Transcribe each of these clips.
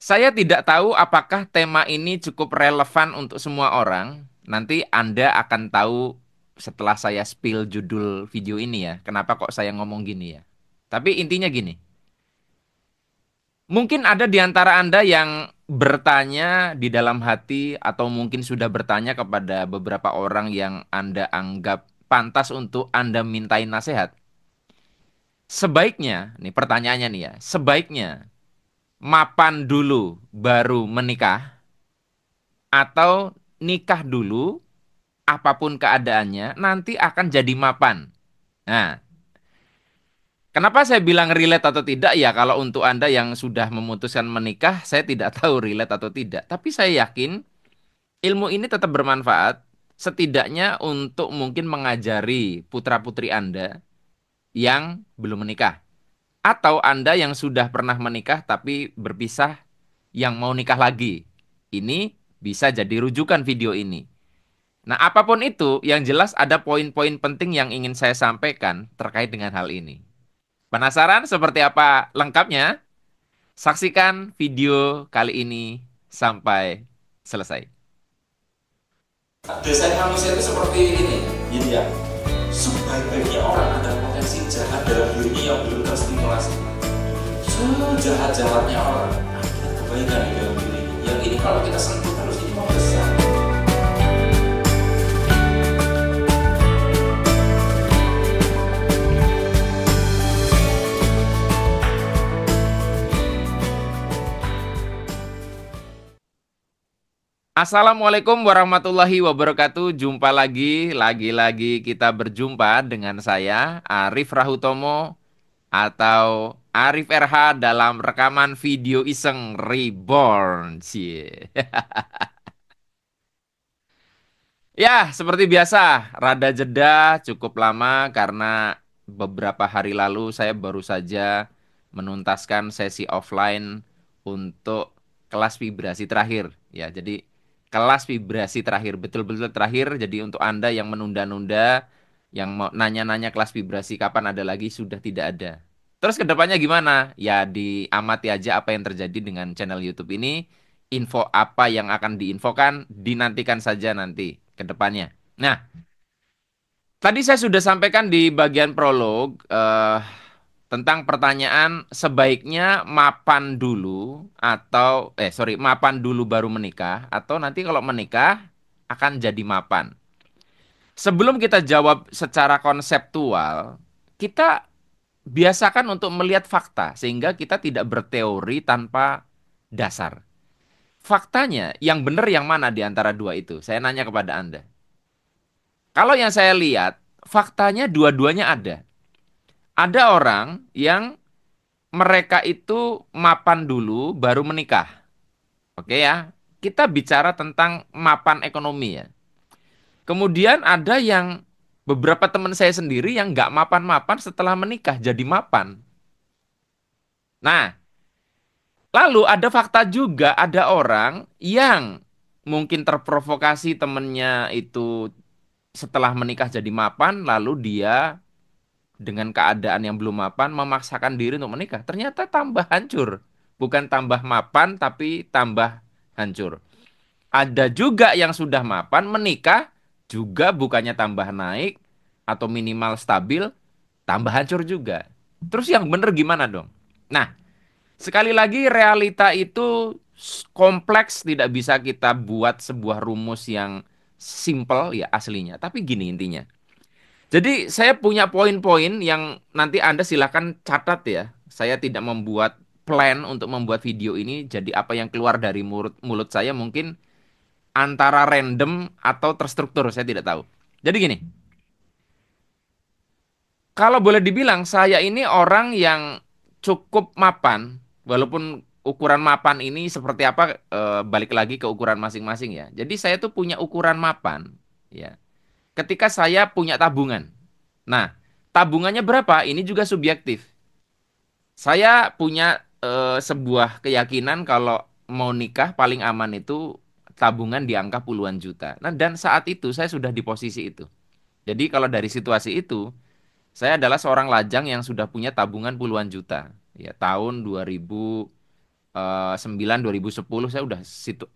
Saya tidak tahu apakah tema ini cukup relevan untuk semua orang. Nanti Anda akan tahu setelah saya spill judul video ini ya. Kenapa kok saya ngomong gini ya. Tapi intinya gini. Mungkin ada di antara Anda yang bertanya di dalam hati atau mungkin sudah bertanya kepada beberapa orang yang Anda anggap pantas untuk Anda mintain nasihat. Sebaiknya, nih pertanyaannya nih ya, sebaiknya mapan dulu baru menikah atau nikah dulu apapun keadaannya nanti akan jadi mapan. Nah, kenapa saya bilang relate atau tidak ya kalau untuk Anda yang sudah memutuskan menikah, saya tidak tahu relate atau tidak. Tapi saya yakin ilmu ini tetap bermanfaat setidaknya untuk mungkin mengajari putra-putri Anda yang belum menikah. Atau Anda yang sudah pernah menikah tapi berpisah yang mau nikah lagi. Ini bisa jadi rujukan video ini. Nah, apapun itu, yang jelas ada poin-poin penting yang ingin saya sampaikan terkait dengan hal ini. Penasaran seperti apa lengkapnya? Saksikan video kali ini sampai selesai. Desain manusia itu seperti ini, gitu ya. Sebaik-baiknya orang ada potensi jahat dalam dirinya yang belum terstimulasi. Sejahat-jahatnya orang ada kebaikan di dalam dirinya. Yang ini kalau kita sentuh terus ini mau besar. Assalamualaikum warahmatullahi wabarakatuh. Jumpa lagi kita berjumpa dengan saya Arif Rahutomo atau Arif RH dalam rekaman video iseng Reborn. Cie. Ya, seperti biasa, rada jeda cukup lama karena beberapa hari lalu saya baru saja menuntaskan sesi offline untuk kelas vibrasi terakhir. Ya, jadi kelas vibrasi terakhir, betul-betul terakhir. Jadi untuk Anda yang menunda-nunda, yang mau nanya-nanya kelas vibrasi kapan ada lagi, sudah tidak ada. Terus kedepannya gimana? Ya, diamati aja apa yang terjadi dengan channel YouTube ini. Info apa yang akan diinfokan, dinantikan saja nanti ke depannya. Nah, tadi saya sudah sampaikan di bagian prolog tentang pertanyaan sebaiknya mapan dulu atau sorry, mapan dulu baru menikah atau nanti kalau menikah akan jadi mapan. Sebelum kita jawab secara konseptual, kita biasakan untuk melihat fakta sehingga kita tidak berteori tanpa dasar. Faktanya, yang benar yang mana di antara dua itu? Saya nanya kepada Anda. Kalau yang saya lihat, faktanya dua-duanya ada. Ada orang yang mereka itu mapan dulu baru menikah. Oke ya, kita bicara tentang mapan ekonomi ya. Kemudian ada yang beberapa teman saya sendiri yang nggak mapan-mapan setelah menikah jadi mapan. Nah, lalu ada fakta juga ada orang yang mungkin terprovokasi temennya itu setelah menikah jadi mapan, lalu dia dengan keadaan yang belum mapan memaksakan diri untuk menikah. Ternyata tambah hancur. Bukan tambah mapan tapi tambah hancur. Ada juga yang sudah mapan menikah juga bukannya tambah naik atau minimal stabil, tambah hancur juga. Terus yang bener gimana dong? Nah, sekali lagi realita itu kompleks, tidak bisa kita buat sebuah rumus yang simple ya aslinya. Tapi gini intinya. Jadi saya punya poin-poin yang nanti Anda silakan catat ya. Saya tidak membuat plan untuk membuat video ini. Jadi apa yang keluar dari mulut saya mungkin antara random atau terstruktur. Saya tidak tahu. Jadi gini, kalau boleh dibilang saya ini orang yang cukup mapan. Walaupun ukuran mapan ini seperti apa, balik lagi ke ukuran masing-masing ya. Jadi saya tuh punya ukuran mapan ya. Ketika saya punya tabungan. Nah, tabungannya berapa? Ini juga subjektif. Saya punya sebuah keyakinan kalau mau nikah paling aman itu tabungan di angka puluhan juta. Nah, dan saat itu saya sudah di posisi itu. Jadi kalau dari situasi itu, saya adalah seorang lajang yang sudah punya tabungan puluhan juta. Ya, tahun 2000. 2009 2010 saya udah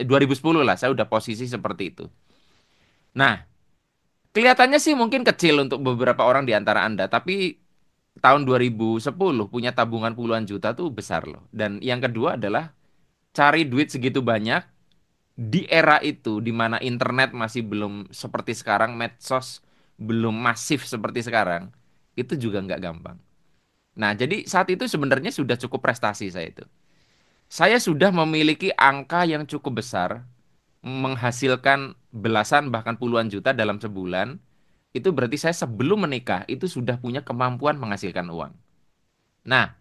2010 lah saya udah posisi seperti itu. Nah, kelihatannya sih mungkin kecil untuk beberapa orang di antara Anda, tapi tahun 2010 punya tabungan puluhan juta tuh besar loh. Dan yang kedua adalah cari duit segitu banyak di era itu di mana internet masih belum seperti sekarang, medsos belum masif seperti sekarang, itu juga nggak gampang. Nah, jadi saat itu sebenarnya sudah cukup prestasi saya itu. Saya sudah memiliki angka yang cukup besar, menghasilkan belasan bahkan puluhan juta dalam sebulan. Itu berarti saya sebelum menikah itu sudah punya kemampuan menghasilkan uang. Nah,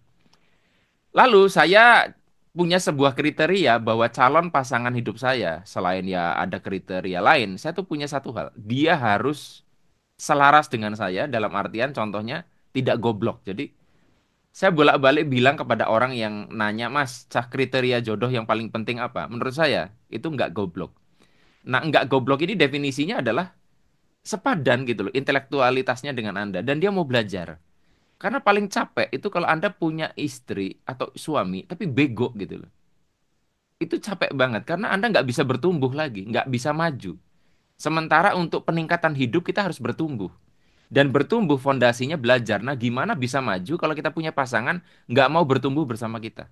lalu saya punya sebuah kriteria bahwa calon pasangan hidup saya, selain ya ada kriteria lain, saya tuh punya satu hal. Dia harus selaras dengan saya dalam artian contohnya tidak goblok. Jadi saya bolak-balik bilang kepada orang yang nanya, Mas, cah kriteria jodoh yang paling penting apa? Menurut saya itu nggak goblok. Nah, nggak goblok ini definisinya adalah sepadan gitu loh, intelektualitasnya dengan Anda. Dan dia mau belajar. Karena paling capek itu kalau Anda punya istri atau suami, tapi bego gitu loh. Itu capek banget karena Anda nggak bisa bertumbuh lagi, nggak bisa maju. Sementara untuk peningkatan hidup kita harus bertumbuh. Dan bertumbuh fondasinya belajar. Nah, gimana bisa maju kalau kita punya pasangan nggak mau bertumbuh bersama kita?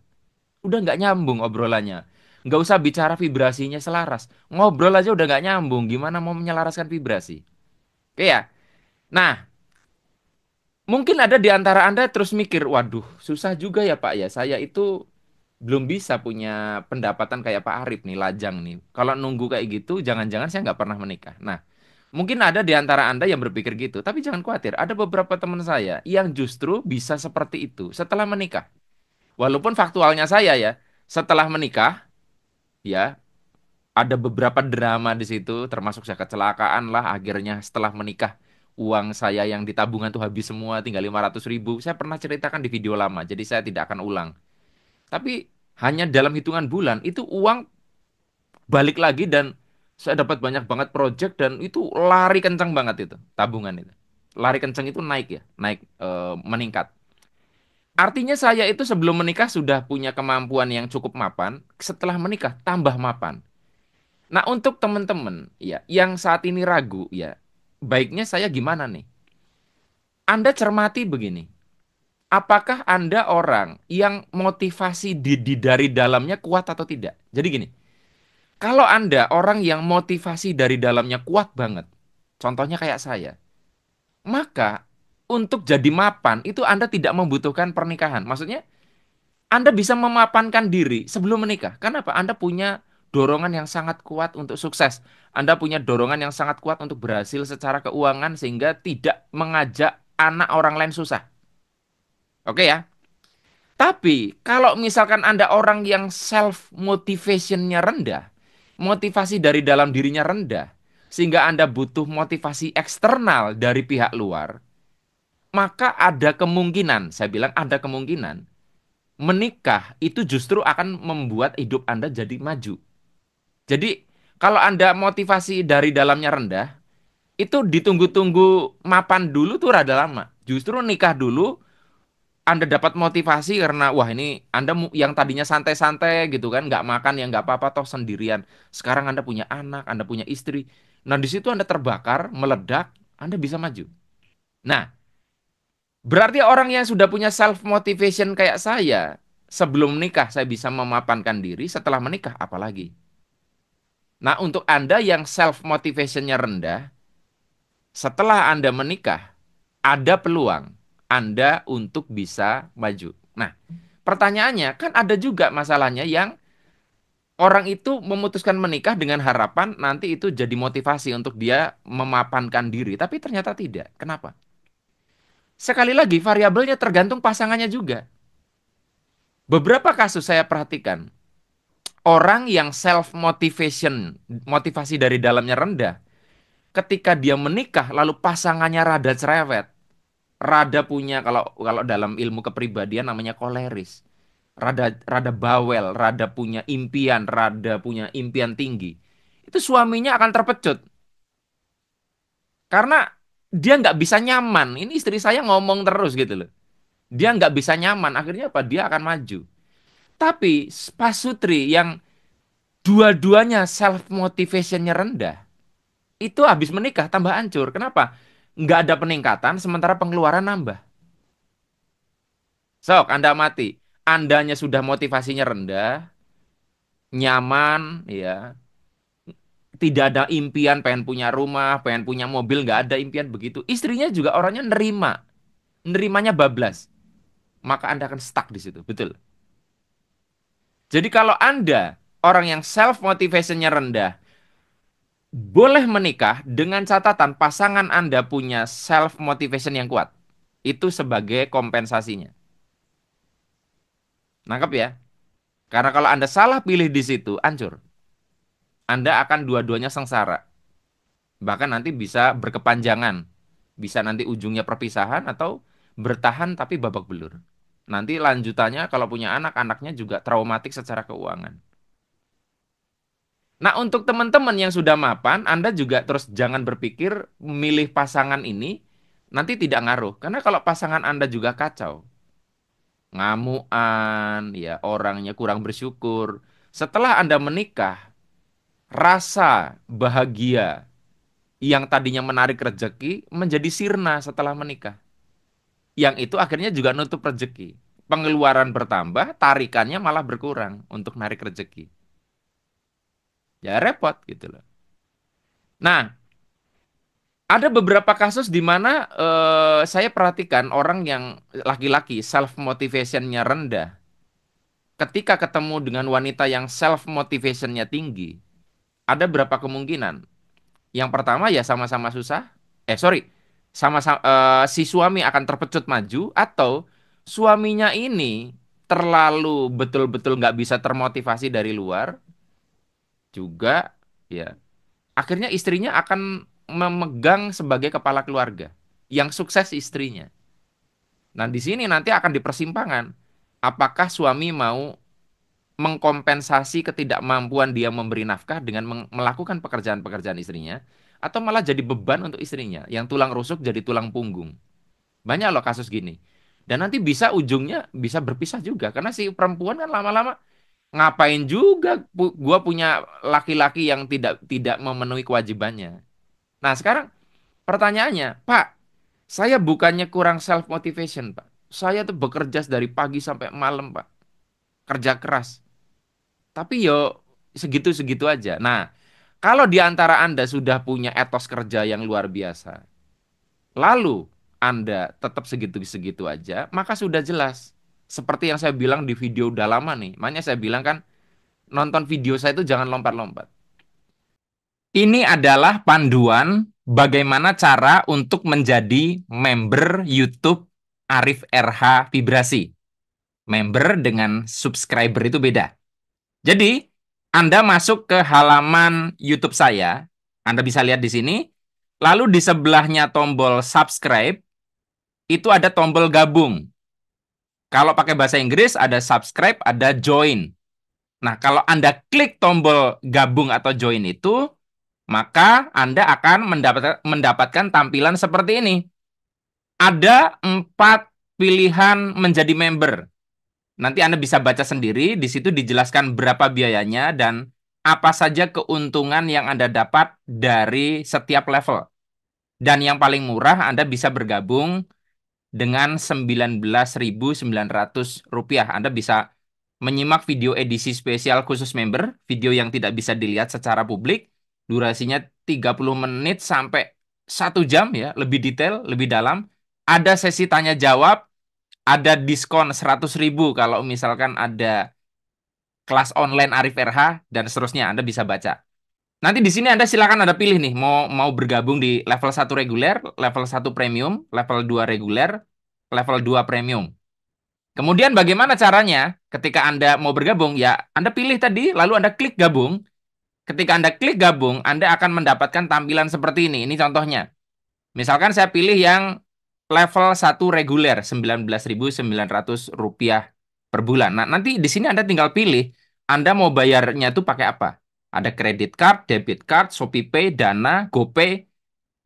Udah nggak nyambung obrolannya. Nggak usah bicara vibrasinya selaras. Ngobrol aja udah nggak nyambung. Gimana mau menyelaraskan vibrasi? Oke ya. Nah, mungkin ada di antara Anda terus mikir, waduh, susah juga ya Pak ya. Saya itu belum bisa punya pendapatan kayak Pak Arif nih, lajang nih. Kalau nunggu kayak gitu, jangan-jangan saya nggak pernah menikah. Nah, mungkin ada di antara Anda yang berpikir gitu. Tapi jangan khawatir, ada beberapa teman saya yang justru bisa seperti itu setelah menikah. Walaupun faktualnya saya ya, setelah menikah, ya, ada beberapa drama di situ, termasuk saya kecelakaan lah. Akhirnya setelah menikah, uang saya yang di tabungan tuh habis semua, tinggal 500 ribu. Saya pernah ceritakan di video lama, jadi saya tidak akan ulang. Tapi hanya dalam hitungan bulan, itu uang balik lagi dan saya dapat banyak banget project dan itu lari kencang banget itu, tabungan itu. Lari kencang itu naik ya, naik meningkat. Artinya saya itu sebelum menikah sudah punya kemampuan yang cukup mapan, setelah menikah tambah mapan. Nah, untuk teman-teman ya yang saat ini ragu ya, baiknya saya gimana nih? Anda cermati begini. Apakah Anda orang yang motivasi dari dalamnya kuat atau tidak? Jadi gini, kalau Anda orang yang motivasi dari dalamnya kuat banget, contohnya kayak saya, maka untuk jadi mapan itu Anda tidak membutuhkan pernikahan. Maksudnya Anda bisa memapankan diri sebelum menikah. Kenapa? Anda punya dorongan yang sangat kuat untuk sukses. Anda punya dorongan yang sangat kuat untuk berhasil secara keuangan sehingga tidak mengajak anak orang lain susah. Oke ya? Tapi kalau misalkan Anda orang yang self motivationnya rendah, motivasi dari dalam dirinya rendah, sehingga Anda butuh motivasi eksternal dari pihak luar, maka ada kemungkinan, saya bilang ada kemungkinan, menikah itu justru akan membuat hidup Anda jadi maju. Jadi, kalau Anda motivasi dari dalamnya rendah, itu ditunggu-tunggu mapan dulu tuh rada lama. Justru nikah dulu, Anda dapat motivasi karena, wah ini Anda yang tadinya santai-santai gitu kan, nggak makan ya nggak apa-apa toh sendirian. Sekarang Anda punya anak, Anda punya istri. Nah, di situ Anda terbakar, meledak, Anda bisa maju. Nah, berarti orang yang sudah punya self motivation kayak saya, sebelum menikah saya bisa memapankan diri, setelah menikah apalagi. Nah, untuk Anda yang self motivationnya rendah, setelah Anda menikah, ada peluang Anda untuk bisa maju. Nah, pertanyaannya kan ada juga masalahnya yang orang itu memutuskan menikah dengan harapan nanti itu jadi motivasi untuk dia memapankan diri, tapi ternyata tidak. Kenapa? Sekali lagi variabelnya tergantung pasangannya juga. Beberapa kasus saya perhatikan, orang yang self motivation, motivasi dari dalamnya rendah, ketika dia menikah lalu pasangannya rada cerewet, rada punya kalau kalau dalam ilmu kepribadian namanya koleris. Rada rada bawel, rada punya impian, rada punya impian tinggi. Itu suaminya akan terpecut karena dia nggak bisa nyaman. Ini istri saya ngomong terus gitu loh. Dia nggak bisa nyaman, akhirnya apa? Dia akan maju. Tapi Pak Sutri yang dua-duanya self motivationnya rendah, itu habis menikah tambah hancur. Kenapa? Nggak ada peningkatan, sementara pengeluaran nambah. Sok, Anda mati. Andanya sudah motivasinya rendah, nyaman, ya, tidak ada impian pengen punya rumah, pengen punya mobil, nggak ada impian begitu. Istrinya juga orangnya nerima, nerimanya bablas. Maka Anda akan stuck di situ, betul. Jadi kalau Anda orang yang self motivationnya rendah, boleh menikah dengan catatan pasangan Anda punya self motivation yang kuat. Itu sebagai kompensasinya. Nangkep ya? Karena kalau Anda salah pilih di situ, hancur. Anda akan dua-duanya sengsara. Bahkan nanti bisa berkepanjangan. Bisa nanti ujungnya perpisahan atau bertahan tapi babak belur. Nanti lanjutannya kalau punya anak, anaknya juga traumatik secara keuangan. Nah, untuk teman-teman yang sudah mapan, Anda juga terus jangan berpikir milih pasangan ini nanti tidak ngaruh. Karena kalau pasangan Anda juga kacau, ngamuan, ya orangnya kurang bersyukur. Setelah Anda menikah, rasa bahagia yang tadinya menarik rezeki menjadi sirna setelah menikah. Yang itu akhirnya juga nutup rezeki. Pengeluaran bertambah, tarikannya malah berkurang untuk narik rezeki. Ya repot gitu loh. Nah, ada beberapa kasus di mana saya perhatikan orang yang laki-laki self motivationnya rendah. Ketika ketemu dengan wanita yang self motivationnya tinggi, ada berapa kemungkinan? Yang pertama ya sama-sama susah. Sorry, sama-sama si suami akan terpecut maju atau suaminya ini terlalu betul-betul nggak bisa termotivasi dari luar juga, ya. Akhirnya istrinya akan memegang sebagai kepala keluarga. Yang sukses istrinya. Nah, di sini nanti akan di persimpangan. Apakah suami mau mengkompensasi ketidakmampuan dia memberi nafkah dengan melakukan pekerjaan-pekerjaan istrinya, atau malah jadi beban untuk istrinya, yang tulang rusuk jadi tulang punggung. Banyak loh kasus gini. Dan nanti bisa ujungnya bisa berpisah juga, karena si perempuan kan lama-lama ngapain juga gua punya laki-laki yang tidak tidak memenuhi kewajibannya. Nah, sekarang pertanyaannya, Pak, saya bukannya kurang self motivation, Pak. Saya tuh bekerja dari pagi sampai malam, Pak. Kerja keras. Tapi yo segitu-segitu aja. Nah, kalau di antara Anda sudah punya etos kerja yang luar biasa, lalu Anda tetap segitu-segitu aja, maka sudah jelas. Seperti yang saya bilang di video udah lama nih. Makanya saya bilang kan, nonton video saya itu jangan lompat-lompat. Ini adalah panduan bagaimana cara untuk menjadi member YouTube Arif RH Vibrasi. Member dengan subscriber itu beda. Jadi, Anda masuk ke halaman YouTube saya, Anda bisa lihat di sini, lalu di sebelahnya tombol subscribe, itu ada tombol gabung. Kalau pakai bahasa Inggris, ada subscribe, ada join. Nah, kalau Anda klik tombol gabung atau join itu, maka Anda akan mendapatkan tampilan seperti ini. Ada 4 pilihan menjadi member. Nanti Anda bisa baca sendiri, di situ dijelaskan berapa biayanya dan apa saja keuntungan yang Anda dapat dari setiap level. Dan yang paling murah Anda bisa bergabung dengan Rp19.900. Anda bisa menyimak video edisi spesial khusus member, video yang tidak bisa dilihat secara publik, durasinya 30 menit sampai 1 jam ya, lebih detail, lebih dalam. Ada sesi tanya jawab, ada diskon 100.000 kalau misalkan ada kelas online Arif RH dan seterusnya. Anda bisa baca. Nanti di sini Anda silakan ada pilih nih, mau bergabung di level 1 reguler, level 1 premium, level 2 reguler, level 2 premium. Kemudian bagaimana caranya ketika Anda mau bergabung? Ya, Anda pilih tadi, lalu Anda klik gabung. Ketika Anda klik gabung, Anda akan mendapatkan tampilan seperti ini. Ini contohnya. Misalkan saya pilih yang level 1 reguler, Rp19.900 per bulan. Nah, nanti di sini Anda tinggal pilih, Anda mau bayarnya itu pakai apa? Ada kredit card, debit card, ShopeePay, Dana, GoPay.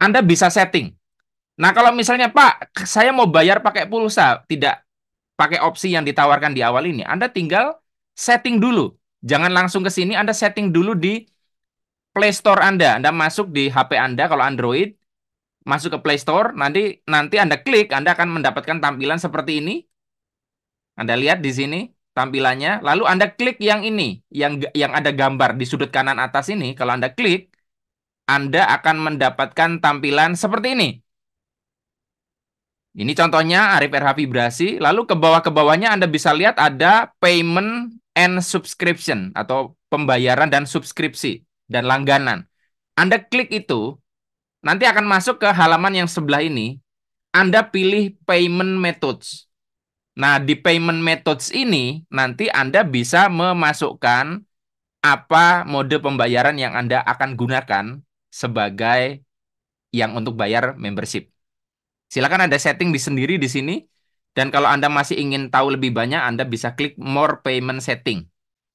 Anda bisa setting. Nah, kalau misalnya, Pak, saya mau bayar pakai pulsa, tidak pakai opsi yang ditawarkan di awal ini, Anda tinggal setting dulu. Jangan langsung ke sini, Anda setting dulu di Play Store Anda. Anda masuk di HP Anda kalau Android, masuk ke Play Store, nanti Anda klik, Anda akan mendapatkan tampilan seperti ini. Anda lihat di sini tampilannya, lalu Anda klik yang ini, yang ada gambar di sudut kanan atas ini. Kalau Anda klik, Anda akan mendapatkan tampilan seperti ini. Ini contohnya Arif RH Vibrasi. Lalu ke bawahnya Anda bisa lihat ada payment and subscription atau pembayaran dan subskripsi dan langganan. Anda klik itu, nanti akan masuk ke halaman yang sebelah ini. Anda pilih payment methods. Nah, di payment methods ini nanti Anda bisa memasukkan apa mode pembayaran yang Anda akan gunakan sebagai yang untuk bayar membership. Silakan Anda setting sendiri di sini. Dan kalau Anda masih ingin tahu lebih banyak, Anda bisa klik More Payment Setting.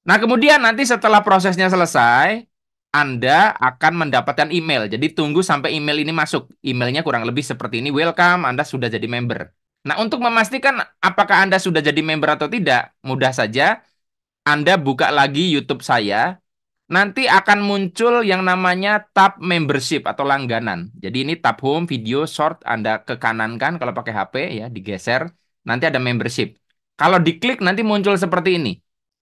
Nah, kemudian nanti setelah prosesnya selesai, Anda akan mendapatkan email. Jadi tunggu sampai email ini masuk. Emailnya kurang lebih seperti ini. Welcome, Anda sudah jadi member. Nah, untuk memastikan apakah Anda sudah jadi member atau tidak, mudah saja. Anda buka lagi YouTube saya, nanti akan muncul yang namanya tab membership atau langganan. Jadi ini tab home, video, short, Anda ke kanan kan kalau pakai HP ya, digeser, nanti ada membership. Kalau diklik nanti muncul seperti ini.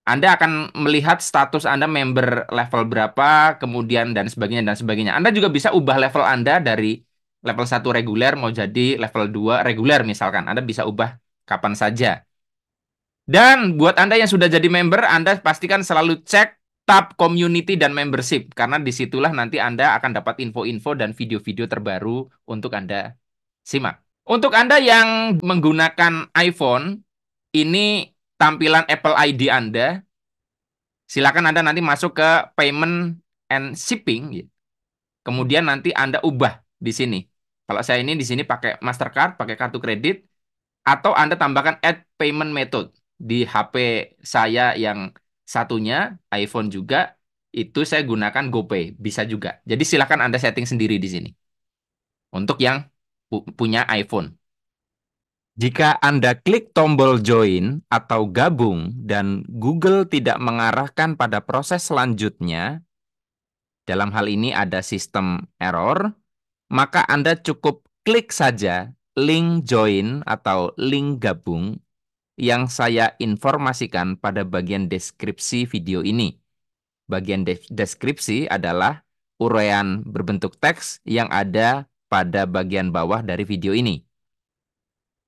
Anda akan melihat status Anda member level berapa, kemudian dan sebagainya dan sebagainya. Anda juga bisa ubah level Anda dari level 1 reguler mau jadi level 2 reguler misalkan. Anda bisa ubah kapan saja. Dan buat Anda yang sudah jadi member, Anda pastikan selalu cek tab community dan membership. Karena disitulah nanti Anda akan dapat info-info dan video-video terbaru untuk Anda simak. Untuk Anda yang menggunakan iPhone, ini tampilan Apple ID Anda. Silakan Anda nanti masuk ke Payment and Shipping. Kemudian nanti Anda ubah di sini. Kalau saya ini di sini pakai Mastercard, pakai kartu kredit, atau Anda tambahkan add payment method di HP saya yang satunya, iPhone juga, itu saya gunakan GoPay, bisa juga. Jadi silakan Anda setting sendiri di sini. Untuk yang punya iPhone. Jika Anda klik tombol join atau gabung dan Google tidak mengarahkan pada proses selanjutnya, dalam hal ini ada sistem error, maka Anda cukup klik saja link join atau link gabung yang saya informasikan pada bagian deskripsi video ini. Bagian deskripsi adalah uraian berbentuk teks yang ada pada bagian bawah dari video ini.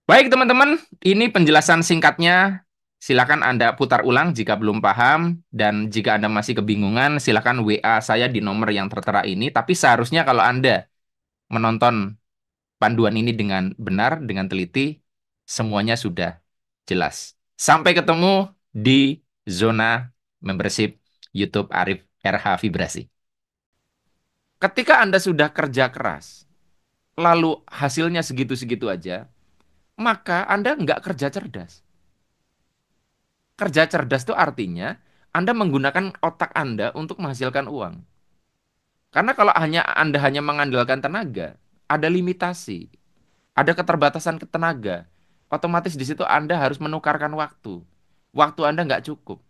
Baik teman-teman, ini penjelasan singkatnya. Silakan Anda putar ulang jika belum paham, dan jika Anda masih kebingungan, silakan WA saya di nomor yang tertera ini. Tapi seharusnya kalau Anda menonton panduan ini dengan benar, dengan teliti, semuanya sudah jelas. Sampai ketemu di zona membership YouTube Arif RH Vibrasi. Ketika Anda sudah kerja keras, lalu hasilnya segitu-segitu aja, maka Anda nggak kerja cerdas. Kerja cerdas itu artinya Anda menggunakan otak Anda untuk menghasilkan uang. Karena kalau Anda hanya mengandalkan tenaga, ada limitasi, ada keterbatasan tenaga. Otomatis di situ Anda harus menukarkan waktu. Waktu Anda nggak cukup.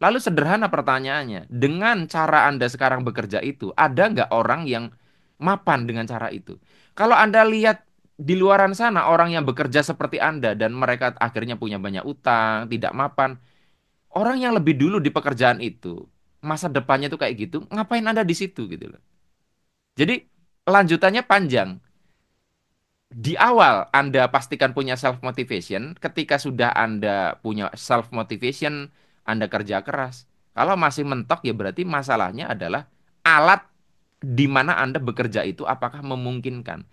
Lalu sederhana pertanyaannya, dengan cara Anda sekarang bekerja itu, ada nggak orang yang mapan dengan cara itu? Kalau Anda lihat di luaran sana, orang yang bekerja seperti Anda, dan mereka akhirnya punya banyak utang, tidak mapan, orang yang lebih dulu di pekerjaan itu, masa depannya itu kayak gitu, ngapain Anda di situ gitu loh. Jadi lanjutannya panjang. Di awal Anda pastikan punya self motivation. Ketika sudah Anda punya self motivation, Anda kerja keras. Kalau masih mentok ya berarti masalahnya adalah alat di mana Anda bekerja itu apakah memungkinkan.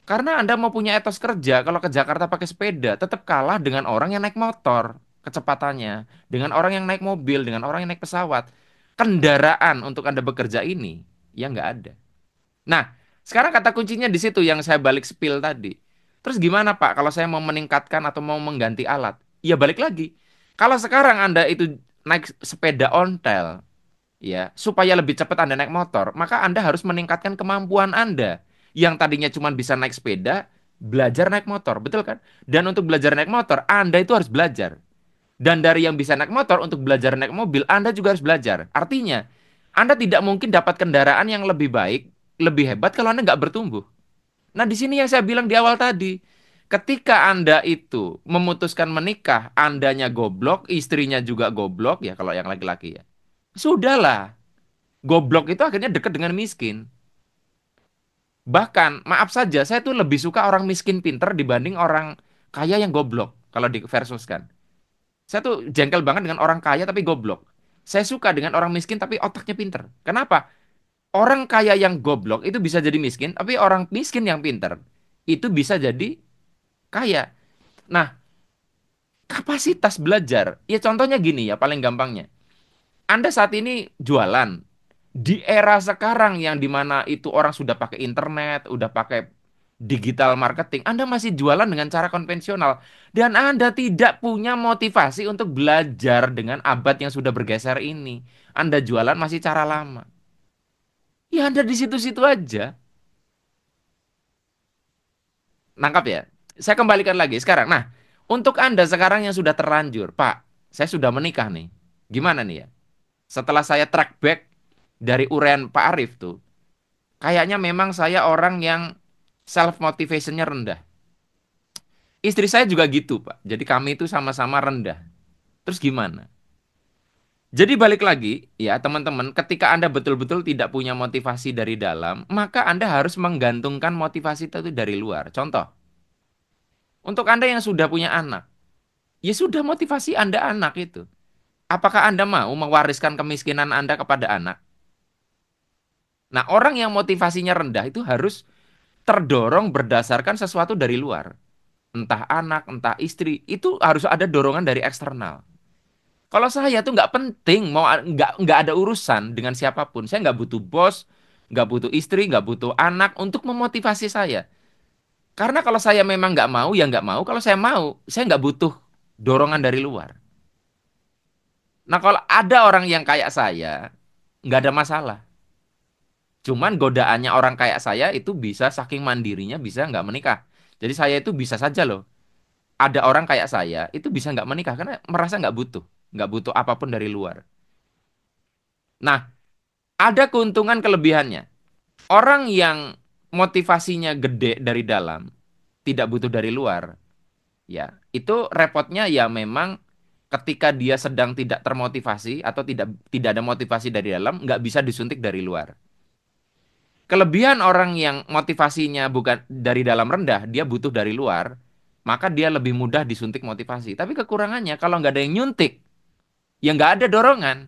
Karena Anda mau punya etos kerja, kalau ke Jakarta pakai sepeda, tetap kalah dengan orang yang naik motor kecepatannya, dengan orang yang naik mobil, dengan orang yang naik pesawat. Kendaraan untuk Anda bekerja ini ya nggak ada. Nah, sekarang kata kuncinya di situ yang saya balik spill tadi. Terus gimana Pak kalau saya mau meningkatkan atau mau mengganti alat? Ya balik lagi. Kalau sekarang Anda itu naik sepeda ontel, ya, supaya lebih cepat Anda naik motor, maka Anda harus meningkatkan kemampuan Anda. Yang tadinya cuma bisa naik sepeda, belajar naik motor, betul kan? Dan untuk belajar naik motor, Anda itu harus belajar. Dan dari yang bisa naik motor untuk belajar naik mobil, Anda juga harus belajar. Artinya, Anda tidak mungkin dapat kendaraan yang lebih baik, lebih hebat kalau Anda nggak bertumbuh. Nah, di sini yang saya bilang di awal tadi, ketika Anda itu memutuskan menikah, Andanya goblok, istrinya juga goblok, ya kalau yang laki-laki ya. Sudahlah, goblok itu akhirnya dekat dengan miskin. Bahkan, maaf saja, saya tuh lebih suka orang miskin pinter dibanding orang kaya yang goblok, kalau di versuskan. Saya tuh jengkel banget dengan orang kaya tapi goblok. Saya suka dengan orang miskin tapi otaknya pinter. Kenapa? Orang kaya yang goblok itu bisa jadi miskin, tapi orang miskin yang pinter itu bisa jadi kaya. Nah, kapasitas belajar, ya contohnya gini ya, paling gampangnya. Anda saat ini jualan. Di era sekarang yang dimana itu orang sudah pakai internet, udah pakai digital marketing, Anda masih jualan dengan cara konvensional. Dan Anda tidak punya motivasi untuk belajar dengan abad yang sudah bergeser ini. Anda jualan masih cara lama. Ya Anda di situ-situ aja. Nangkap ya? Saya kembalikan lagi sekarang. Nah, untuk Anda sekarang yang sudah terlanjur, Pak, saya sudah menikah nih. Gimana nih ya? Setelah saya track back dari uraian Pak Arif tuh, kayaknya memang saya orang yang self motivationnya rendah. Istri saya juga gitu, Pak. Jadi kami itu sama-sama rendah. Terus gimana? Jadi balik lagi, ya teman-teman, ketika Anda betul-betul tidak punya motivasi dari dalam, maka Anda harus menggantungkan motivasi itu dari luar. Contoh, untuk Anda yang sudah punya anak, ya sudah motivasi Anda anak itu. Apakah Anda mau mewariskan kemiskinan Anda kepada anak? Nah, orang yang motivasinya rendah itu harus terdorong berdasarkan sesuatu dari luar. Entah anak, entah istri, itu harus ada dorongan dari eksternal. Kalau saya tuh nggak penting, nggak ada urusan dengan siapapun. Saya nggak butuh bos, nggak butuh istri, nggak butuh anak untuk memotivasi saya. Karena kalau saya memang nggak mau, ya nggak mau. Kalau saya nggak butuh dorongan dari luar. Nah, kalau ada orang yang kayak saya, nggak ada masalah. Cuman godaannya orang kayak saya itu bisa saking mandirinya bisa nggak menikah. Jadi saya itu bisa saja loh. Ada orang kayak saya itu bisa nggak menikah karena merasa nggak butuh apapun dari luar. Nah, ada keuntungan kelebihannya. Orang yang motivasinya gede dari dalam, tidak butuh dari luar, ya itu repotnya ya memang ketika dia sedang tidak termotivasi atau tidak tidak ada motivasi dari dalam, nggak bisa disuntik dari luar. Kelebihan orang yang motivasinya bukan dari dalam rendah, dia butuh dari luar, maka dia lebih mudah disuntik motivasi. Tapi kekurangannya kalau nggak ada yang nyuntik, ya nggak ada dorongan.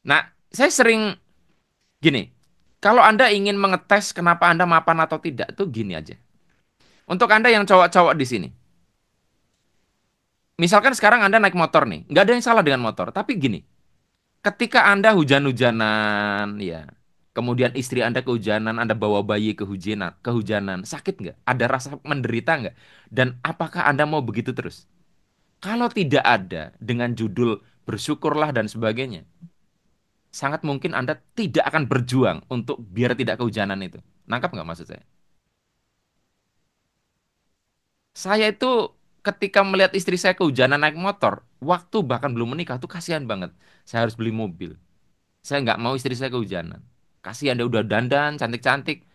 Nah, saya sering gini, kalau Anda ingin mengetes kenapa Anda mapan atau tidak, tuh gini aja. Untuk Anda yang cowok-cowok di sini, misalkan sekarang Anda naik motor nih, nggak ada yang salah dengan motor, tapi gini, ketika Anda hujan-hujanan, ya, kemudian istri Anda kehujanan, Anda bawa bayi kehujanan, sakit nggak? Ada rasa menderita nggak? Dan apakah Anda mau begitu terus? Kalau tidak ada, dengan judul bersyukurlah dan sebagainya, sangat mungkin Anda tidak akan berjuang untuk biar tidak kehujanan itu. Nangkap nggak maksud saya? Saya itu ketika melihat istri saya kehujanan naik motor, waktu bahkan belum menikah tuh kasihan banget. Saya harus beli mobil. Saya nggak mau istri saya kehujanan. Kasihan dia udah dandan, cantik-cantik,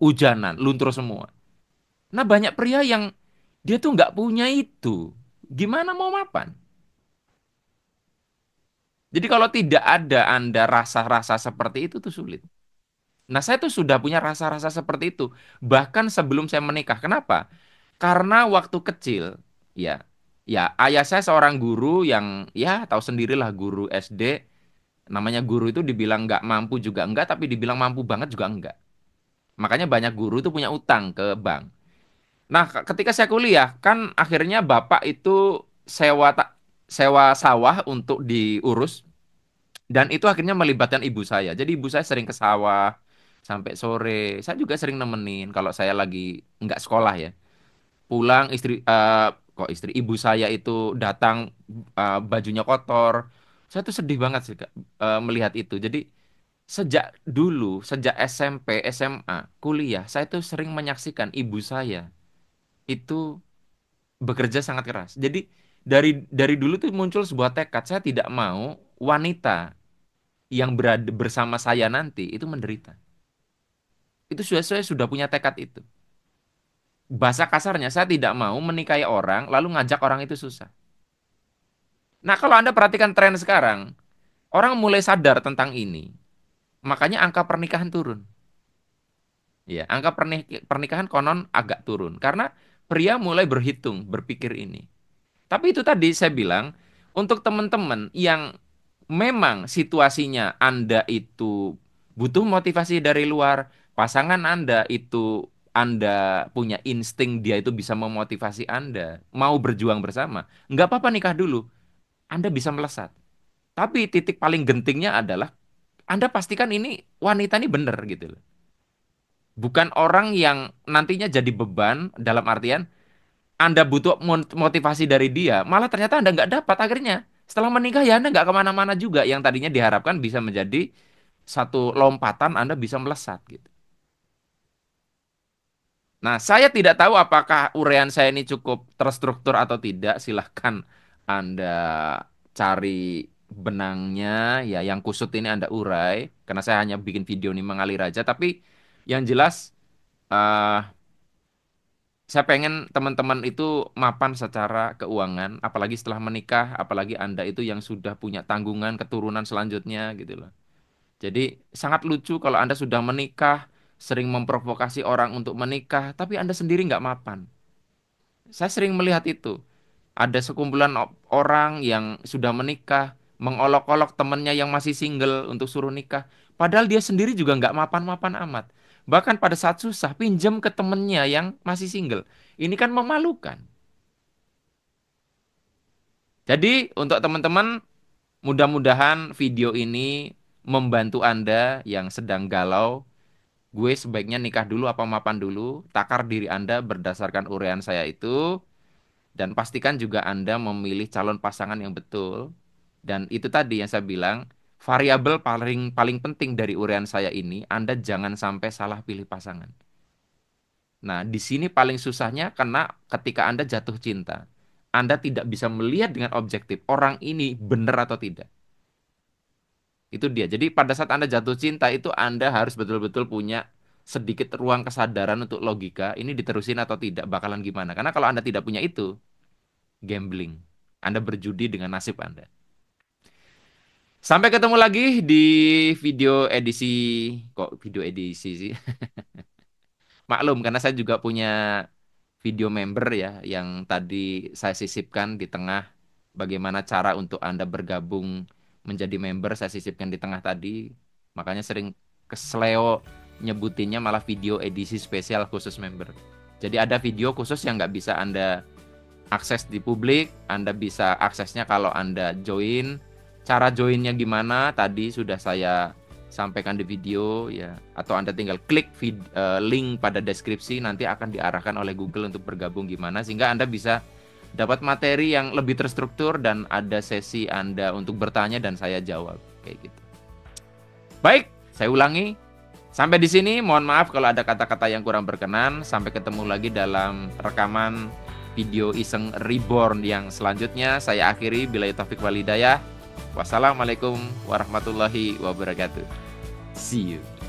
hujanan, luntur semua. Nah banyak pria yang dia tuh nggak punya itu. Gimana mau mapan? Jadi kalau tidak ada Anda rasa-rasa seperti itu tuh sulit. Nah saya tuh sudah punya rasa-rasa seperti itu. Bahkan sebelum saya menikah. Kenapa? Karena waktu kecil, ya, ya ayah saya seorang guru yang ya tahu sendirilah guru SD. Namanya guru itu dibilang nggak mampu juga enggak, tapi dibilang mampu banget juga enggak. Makanya banyak guru itu punya utang ke bank. Nah, ketika saya kuliah, kan akhirnya bapak itu sewa sawah untuk diurus dan itu akhirnya melibatkan ibu saya. Jadi ibu saya sering ke sawah sampai sore. Saya juga sering nemenin kalau saya lagi nggak sekolah ya. Pulang kok istri ibu saya itu datang bajunya kotor. Saya tuh sedih banget sih Kak, melihat itu. Jadi sejak dulu, sejak SMP, SMA, kuliah, saya tuh sering menyaksikan ibu saya itu bekerja sangat keras. Jadi dari dulu tuh muncul sebuah tekad, saya tidak mau wanita yang berada bersama saya nanti itu menderita. Itu saya sudah punya tekad itu. Bahasa kasarnya, saya tidak mau menikahi orang lalu ngajak orang itu susah. Nah, kalau Anda perhatikan tren sekarang, orang mulai sadar tentang ini. Makanya angka pernikahan turun. Ya, angka pernikahan konon agak turun karena pria mulai berhitung, berpikir ini. Tapi itu tadi saya bilang, untuk teman-teman yang memang situasinya Anda itu butuh motivasi dari luar, pasangan Anda itu Anda punya insting dia itu bisa memotivasi Anda, mau berjuang bersama, nggak apa-apa nikah dulu, Anda bisa melesat. Tapi titik paling gentingnya adalah Anda pastikan ini wanita ini benar gitu loh. Bukan orang yang nantinya jadi beban dalam artian anda butuh motivasi dari dia, malah ternyata Anda nggak dapat akhirnya. Setelah menikah ya Anda nggak kemana-mana juga, yang tadinya diharapkan bisa menjadi satu lompatan Anda bisa melesat gitu. Nah, saya tidak tahu apakah uraian saya ini cukup terstruktur atau tidak. Silahkan Anda cari benangnya, ya yang kusut ini Anda urai, karena saya hanya bikin video ini mengalir aja. Tapi yang jelas, eh, saya pengen teman-teman itu mapan secara keuangan, apalagi setelah menikah, apalagi Anda itu yang sudah punya tanggungan keturunan selanjutnya gitu loh. Jadi sangat lucu kalau Anda sudah menikah, sering memprovokasi orang untuk menikah, tapi Anda sendiri nggak mapan. Saya sering melihat itu. Ada sekumpulan orang yang sudah menikah, mengolok-olok temannya yang masih single untuk suruh nikah. Padahal dia sendiri juga nggak mapan-mapan amat. Bahkan pada saat susah, pinjam ke temennya yang masih single. Ini kan memalukan. Jadi untuk teman-teman, mudah-mudahan video ini membantu Anda yang sedang galau. Gue sebaiknya nikah dulu apa mapan dulu. Takar diri Anda berdasarkan uraian saya itu. Dan pastikan juga Anda memilih calon pasangan yang betul. Dan itu tadi yang saya bilang, variabel paling paling penting dari uraian saya ini, Anda jangan sampai salah pilih pasangan. Nah, di sini paling susahnya karena ketika Anda jatuh cinta, Anda tidak bisa melihat dengan objektif orang ini benar atau tidak. Itu dia. Jadi pada saat Anda jatuh cinta itu Anda harus betul-betul punya sedikit ruang kesadaran untuk logika, ini diterusin atau tidak, bakalan gimana. Karena kalau Anda tidak punya itu, gambling. Anda berjudi dengan nasib Anda. Sampai ketemu lagi di video edisi, kok video edisi sih? Maklum, karena saya juga punya video member ya, yang tadi saya sisipkan di tengah. Bagaimana cara untuk Anda bergabung menjadi member, saya sisipkan di tengah tadi. Makanya sering kesleo nyebutinnya malah video edisi spesial khusus member. Jadi ada video khusus yang nggak bisa Anda akses di publik, Anda bisa aksesnya kalau Anda join. Cara joinnya gimana? Tadi sudah saya sampaikan di video ya, atau Anda tinggal klik link pada deskripsi, nanti akan diarahkan oleh Google untuk bergabung gimana sehingga Anda bisa dapat materi yang lebih terstruktur dan ada sesi Anda untuk bertanya dan saya jawab kayak gitu. Baik, saya ulangi. Sampai di sini, mohon maaf kalau ada kata-kata yang kurang berkenan. Sampai ketemu lagi dalam rekaman video iseng reborn yang selanjutnya. Saya akhiri, billahi taufik wal hidayah. Wassalamualaikum warahmatullahi wabarakatuh. See you.